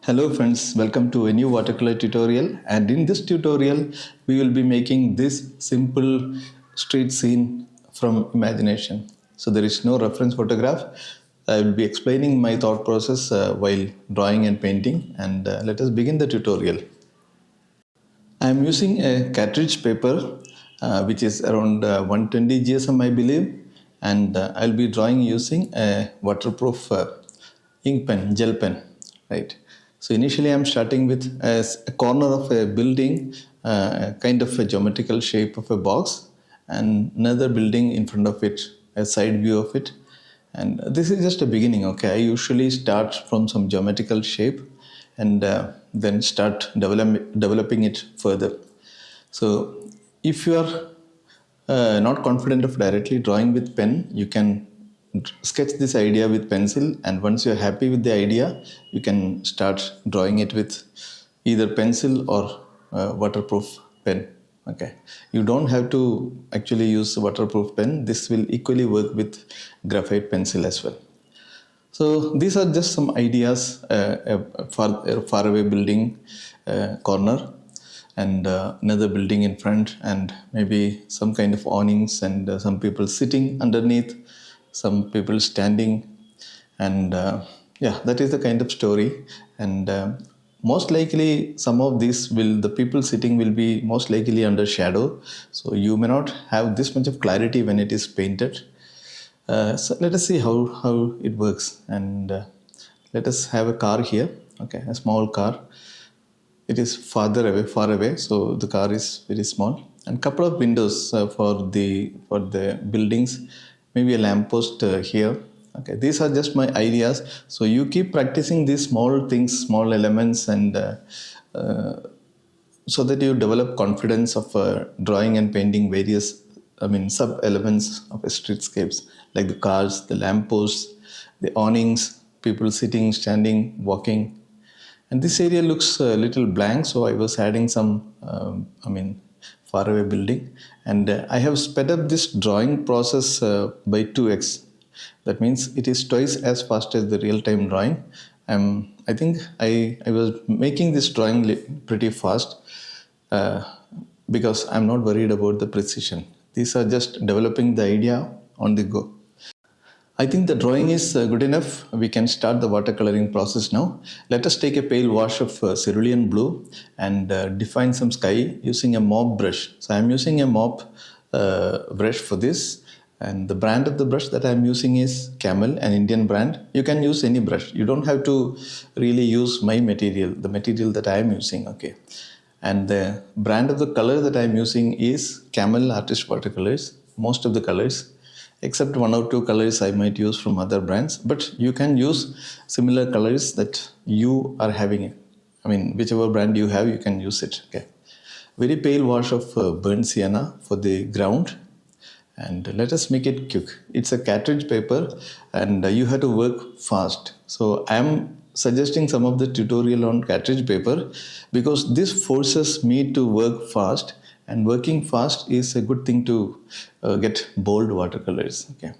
Hello friends, welcome to a new watercolor tutorial, and in this tutorial we will be making this simple street scene from imagination. So there is no reference photograph. I will be explaining my thought process while drawing and painting, and let us begin the tutorial. I am using a cartridge paper which is around 120 GSM I believe, and I'll be drawing using a waterproof ink pen, gel pen, right? So initially I'm starting with a corner of a building, kind of a geometrical shape of a box, and another building in front of it, a side view of it. And this is just a beginning, okay? I usually start from some geometrical shape and then start developing it further. So if you are not confident of directly drawing with pen, you can sketch this idea with pencil, and once you're happy with the idea, you can start drawing it with either pencil or waterproof pen. Okay, you don't have to actually use waterproof pen. This will equally work with graphite pencil as well. So these are just some ideas. A far away building corner, and another building in front, and maybe some kind of awnings, and some people sitting underneath, some people standing, and yeah, that is the kind of story. And most likely some of these will, the people sitting will be most likely under shadow, so you may not have this much of clarity when it is painted. So let us see how it works, and let us have a car here. Okay, a small car. It is far away, so the car is very small, and couple of windows for the buildings. Maybe a lamppost here. Okay, these are just my ideas. So you keep practicing these small things, small elements, and so that you develop confidence of drawing and painting various, sub elements of streetscapes, like the cars, the lampposts, the awnings, people sitting, standing, walking. And this area looks a little blank, so I was adding some, far away building. And I have sped up this drawing process by 2x. That means it is twice as fast as the real-time drawing. I think I was making this drawing pretty fast uh, because I'm not worried about the precision. These are just developing the idea on the go. I think the drawing is good enough. We can start the watercoloring process now. Let us take a pale wash of cerulean blue and define some sky using a mop brush. So I'm using a mop brush for this, and the brand of the brush that I'm using is Camel, an Indian brand. You can use any brush. You don't have to really use my material, the material that I am using, okay? And the brand of the color that I'm using is Camel Artist Watercolors, most of the colors, except one or two colors I might use from other brands, but you can use similar colors that you are having. Whichever brand you have, you can use it. Okay. Very pale wash of burnt sienna for the ground, and let us make it quick. It's a cartridge paper, and you have to work fast. So I am suggesting some of the tutorial on cartridge paper because this forces me to work fast, and working fast is a good thing to get bold watercolors. Okay,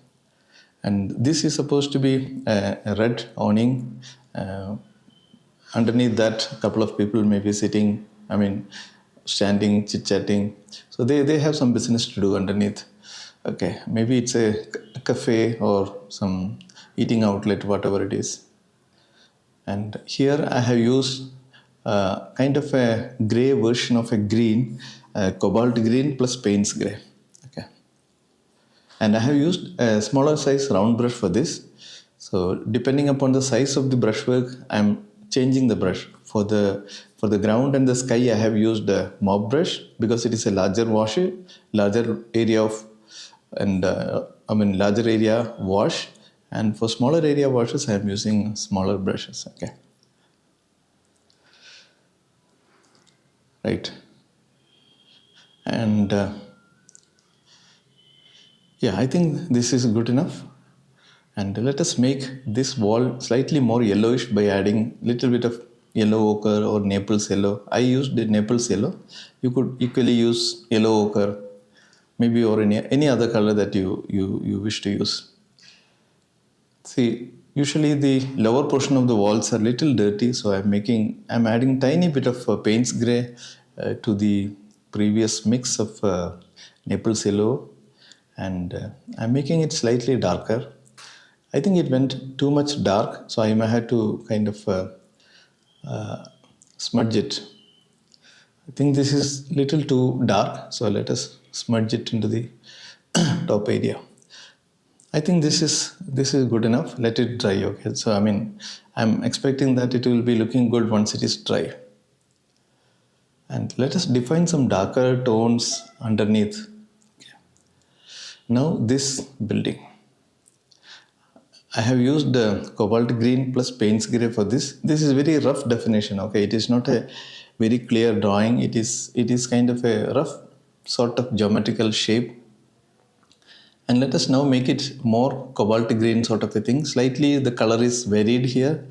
and this is supposed to be a red awning. Underneath that, a couple of people may be sitting, standing, chit-chatting. So they have some business to do underneath. Okay, maybe it's a cafe or some eating outlet, whatever it is. And here I have used kind of a gray version of a green, cobalt green plus Payne's gray. Okay, and I have used a smaller size round brush for this. So depending upon the size of the brushwork, I'm changing the brush. For the ground and the sky, I have used a mop brush because it is a larger wash, larger area of, and larger area wash. And for smaller area washes, I am using smaller brushes. Okay, right, and yeah, I think this is good enough. And let us make this wall slightly more yellowish by adding little bit of yellow ochre or Naples yellow. I used the Naples yellow. You could equally use yellow ochre, maybe, or any other color that you wish to use. See, Usually the lower portion of the walls are little dirty, so I'm adding tiny bit of Payne's grey to the previous mix of Naples yellow, and I'm making it slightly darker. I think it went too much dark, so I may have to kind of smudge it. I think this is little too dark, so let us smudge it into the top area. I think this is good enough. Let it dry. Okay. So I'm expecting that it will be looking good once it is dry. And let us define some darker tones underneath. Okay. Now this building, I have used cobalt green plus Payne's grey for this. This is very rough definition. Okay, it is not a very clear drawing. It is kind of a rough sort of geometrical shape. And let us now make it more cobalt green sort of a thing. Slightly the color is varied here.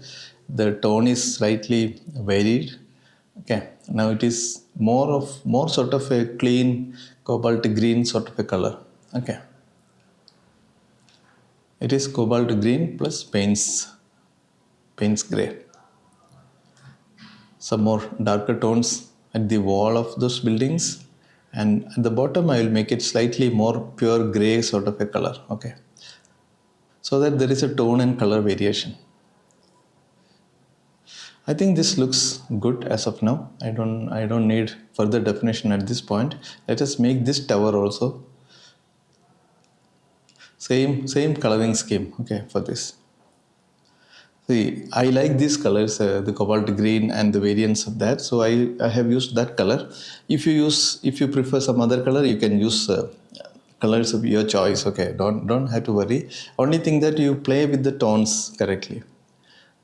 The tone is slightly varied. Okay, now it is more sort of a clean cobalt green sort of a color. Okay, it is cobalt green plus Payne's grey. Some more darker tones at the wall of those buildings, and at the bottom I will make it slightly more pure grey sort of a color. Okay, so that there is a tone and color variation. I think this looks good as of now. I don't need further definition at this point. Let us make this tower also same coloring scheme. Okay, for this. See, I like these colors, the cobalt green and the variants of that. So I have used that color. If you prefer some other color, you can use colors of your choice. Okay, don't have to worry. Only thing that you play with the tones correctly.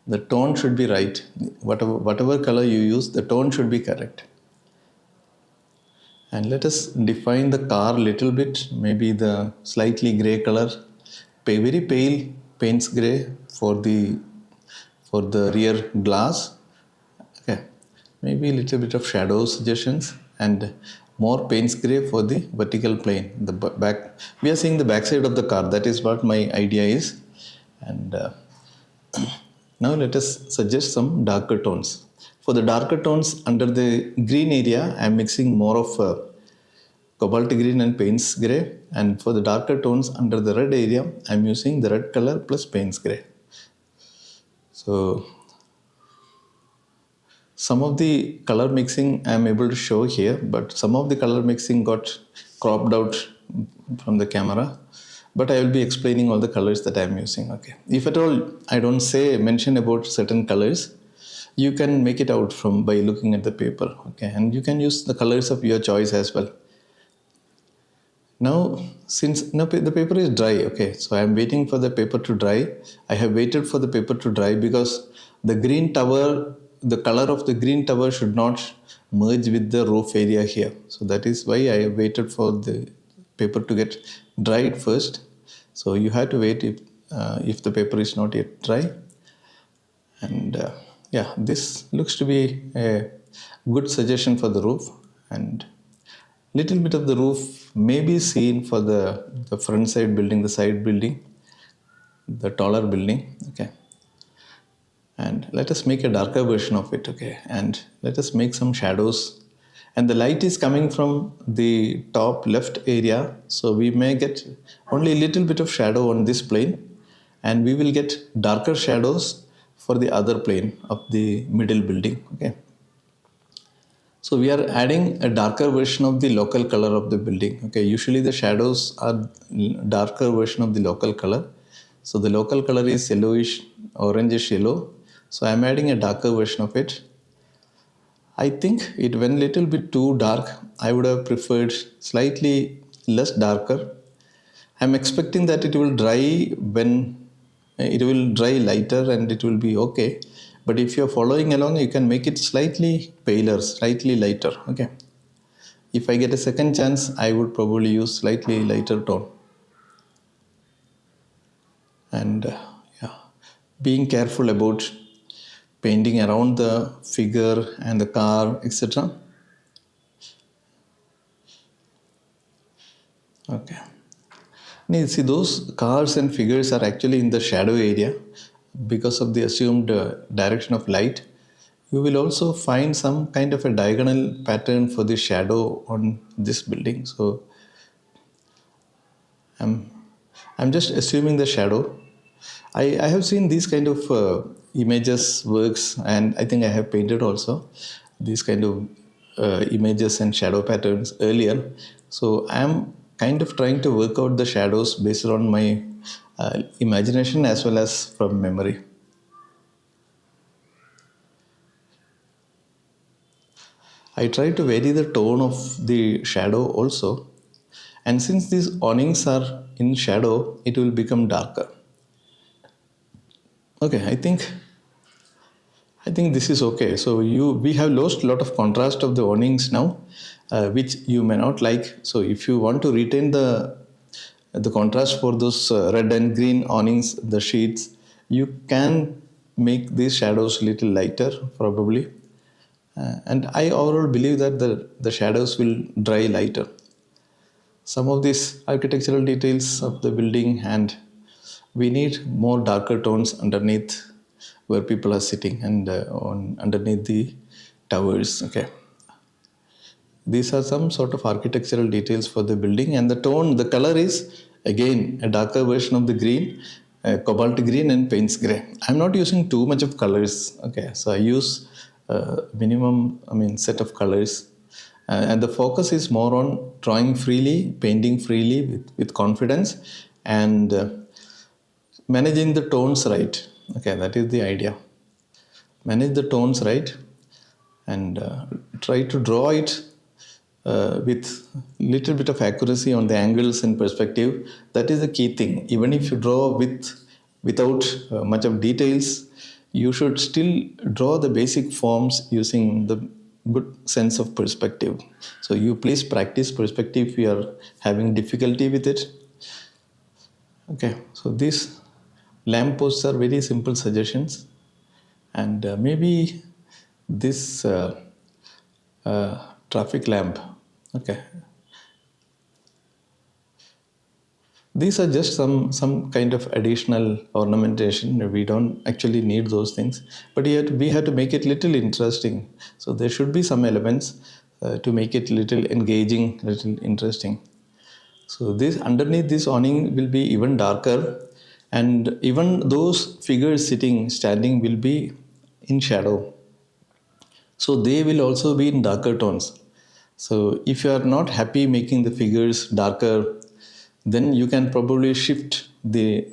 The tone should be right. Whatever color you use, the tone should be correct. And let us define the car a little bit. Maybe the slightly gray color, very pale Payne's gray for the rear glass. Okay, maybe a little bit of shadow suggestions and more Payne's gray for the vertical plane. The back, we are seeing the back side of the car. That is what my idea is. And now let us suggest some darker tones. For the darker tones under the green area, I am mixing more of cobalt green and Payne's grey. And for the darker tones under the red area, I am using the red color plus Payne's grey. So some of the color mixing I am able to show here, but some of the color mixing got cropped out from the camera. But I will be explaining all the colors that I am using. Okay. If at all I don't mention about certain colors, you can make it out from by looking at the paper. Okay, and you can use the colors of your choice as well. Now, since now the paper is dry, okay, so I am waiting for the paper to dry. I have waited for the paper to dry because the green tower, the color of the green tower should not merge with the roof area here. So that is why I have waited for the paper to get dried first. So you have to wait if the paper is not yet dry. And yeah, this looks to be a good suggestion for the roof, and little bit of the roof may be seen for the front side building, the side building, the taller building. Okay, and let us make a darker version of it. Okay, and let us make some shadows, and the light is coming from the top left area, so we may get only a little bit of shadow on this plane, and we will get darker shadows for the other plane of the middle building. Okay, so we are adding a darker version of the local color of the building. Okay, usually the shadows are darker version of the local color. So the local color is yellowish, orangish yellow. So I am adding a darker version of it. I think it went a little bit too dark. I would have preferred slightly less darker. I am expecting that it will dry lighter and it will be okay. But if you're following along, you can make it slightly paler, slightly lighter. Okay. If I get a second chance, I would probably use slightly lighter tone. And yeah, being careful about painting around the figure and the car, etc. Okay. Now, see, those cars and figures are actually in the shadow area. because of the assumed direction of light, you will also find some kind of a diagonal pattern for the shadow on this building. So I'm just assuming the shadow. I have seen these kind of images works, and I think I have painted also these kind of images and shadow patterns earlier. So I'm kind of trying to work out the shadows based on my imagination as well as from memory. I try to vary the tone of the shadow also, and since these awnings are in shadow, it will become darker. Okay, I think this is okay. So we have lost a lot of contrast of the awnings now, which you may not like. So if you want to retain the contrast for those red and green awnings, the sheets, you can make these shadows little lighter probably. And I overall believe that the shadows will dry lighter. Some of these architectural details of the building, and we need more darker tones underneath where people are sitting and underneath the towers. Okay, these are some sort of architectural details for the building, and the color is again a darker version of the green, cobalt green and paints gray. I'm not using too much of colors. Okay, so I use minimum, set of colors, and the focus is more on drawing freely, painting freely with confidence, and managing the tones right. Okay, that is the idea. Manage the tones right, and try to draw it with little bit of accuracy on the angles and perspective. That is the key thing. Even if you draw without much of details, you should still draw the basic forms using the good sense of perspective. So you please practice perspective if you are having difficulty with it. Okay, so these lampposts are very simple suggestions, and maybe this traffic lamp. Okay, these are just some kind of additional ornamentation. We don't actually need those things, but yet we have to make it little interesting. So there should be some elements to make it little engaging, little interesting. So this underneath this awning will be even darker, and even those figures standing will be in shadow. So they will also be in darker tones. So if you are not happy making the figures darker, then you can probably shift the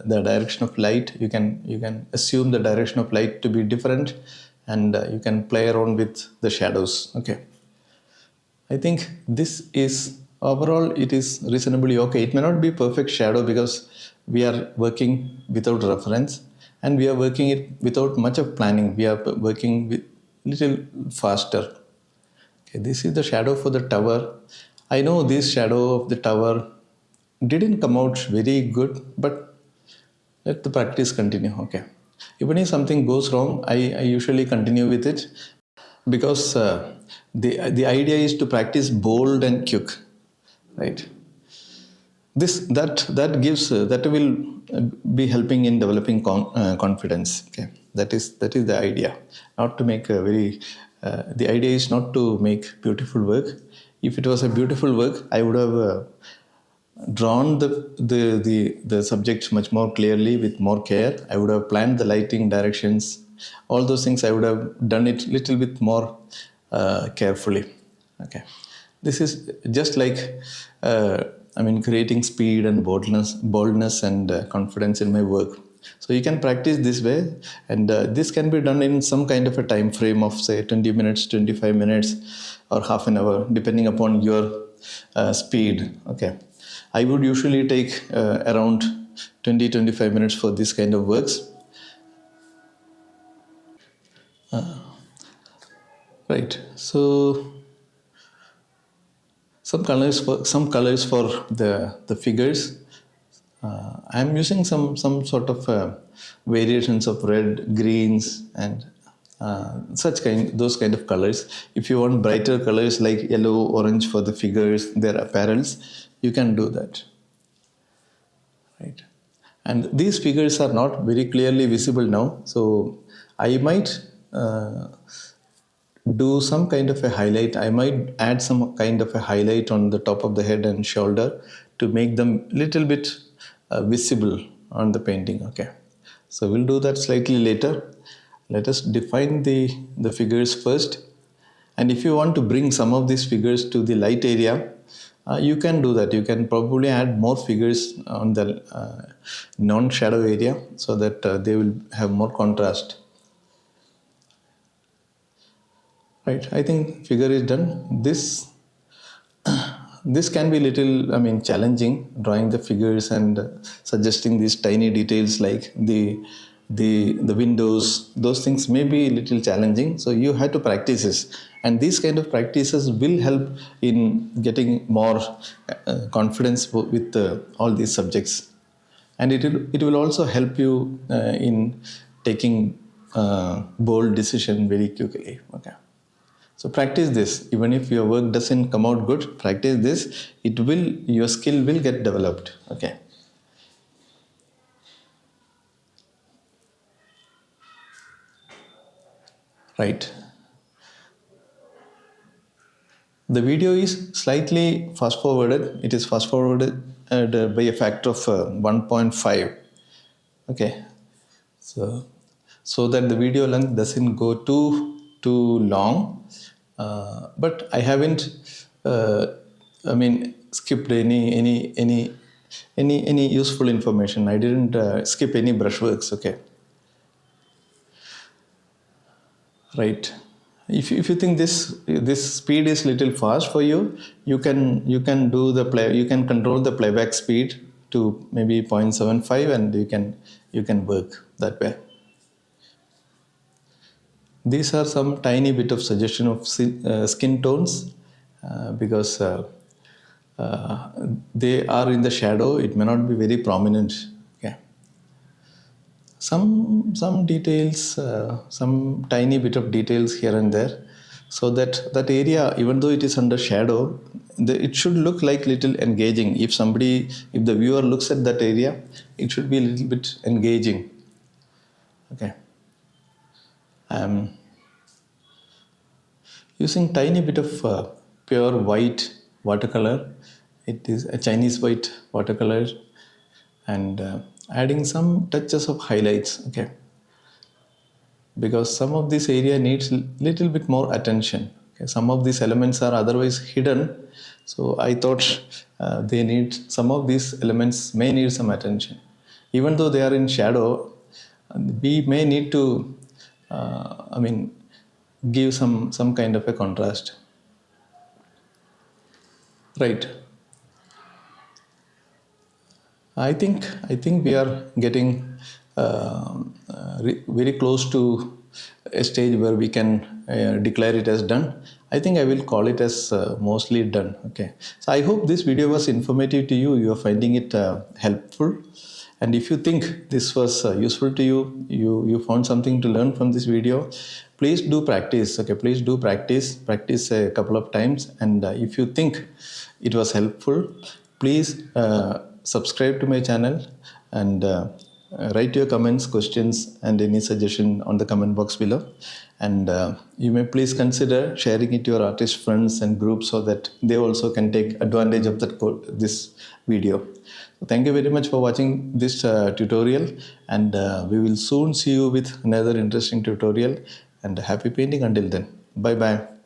direction of light. You can assume the direction of light to be different, and you can play around with the shadows. Okay, I think this is overall it is reasonably okay. It may not be perfect shadow because we are working without reference, and we are working it without much of planning. We are working with little faster. Okay, this is the shadow for the tower. I know this shadow of the tower didn't come out very good, but let the practice continue. Okay, even if something goes wrong, I usually continue with it, because the idea is to practice bold and quick, right? That will be helping in developing confidence. Okay, that is the idea. Not to make a very the idea is not to make beautiful work. If it was a beautiful work, I would have drawn the subject much more clearly with more care. I would have planned the lighting directions, all those things. I would have done it little bit more carefully. Okay, this is just like creating speed and boldness and confidence in my work. So you can practice this way, and this can be done in some kind of a time frame of say 20 minutes, 25 minutes, or half an hour, depending upon your speed. Okay, I would usually take around 20-25 minutes for this kind of works. Right. So some colors for the figures. I'm using some sort of variations of red, greens, and those kind of colors. If you want brighter colors like yellow, orange for the figures, their apparels, you can do that, right? And these figures are not very clearly visible now, so I might do some kind of a highlight. I might add some kind of a highlight on the top of the head and shoulder to make them little bit visible on the painting. Okay, so we'll do that slightly later. Let us define the figures first. And if you want to bring some of these figures to the light area, you can do that. You can probably add more figures on the non-shadow area so that they will have more contrast. Right, I think figure is done. This can be little, challenging, drawing the figures and suggesting these tiny details like the windows. Those things may be a little challenging, so you have to practice this. And these kind of practices will help in getting more confidence with all these subjects. And it will also help you in taking bold decision very quickly. Okay. So practice this. Even if your work doesn't come out good, practice this. Your skill will get developed. Okay. Right. The video is slightly fast forwarded. It is fast forwarded by a factor of 1.5. Okay. So that the video length doesn't go too long. But I haven't skipped any useful information. I didn't skip any brushworks. Okay. Right. If you think this speed is little fast for you, you can do you can control the playback speed to maybe 0.75, and you can work that way. These are some tiny bit of suggestion of skin tones because they are in the shadow. It may not be very prominent. Okay. Some details, some tiny bit of details here and there, so that area, even though it is under shadow, it should look like little engaging. If the viewer looks at that area, it should be a little bit engaging. Okay. Using tiny bit of pure white watercolor. It is a Chinese white watercolor, and adding some touches of highlights. Okay, because some of this area needs little bit more attention. Okay? Some of these elements are otherwise hidden, so I thought some of these elements may need some attention. Even though they are in shadow, we may need to give some kind of a contrast. Right. I think we are getting very close to a stage where we can declare it as done. I think I will call it as mostly done. Okay. So I hope this video was informative to you. You are finding it helpful. And if you think this was useful to you, you found something to learn from this video, please do practice. Okay, please do practice a couple of times. And if you think it was helpful, please subscribe to my channel and write your comments, questions, and any suggestion on the comment box below. And you may please consider sharing it to your artist friends and groups so that they also can take advantage of this video. So thank you very much for watching this tutorial, and we will soon see you with another interesting tutorial. And happy painting until then. Bye bye.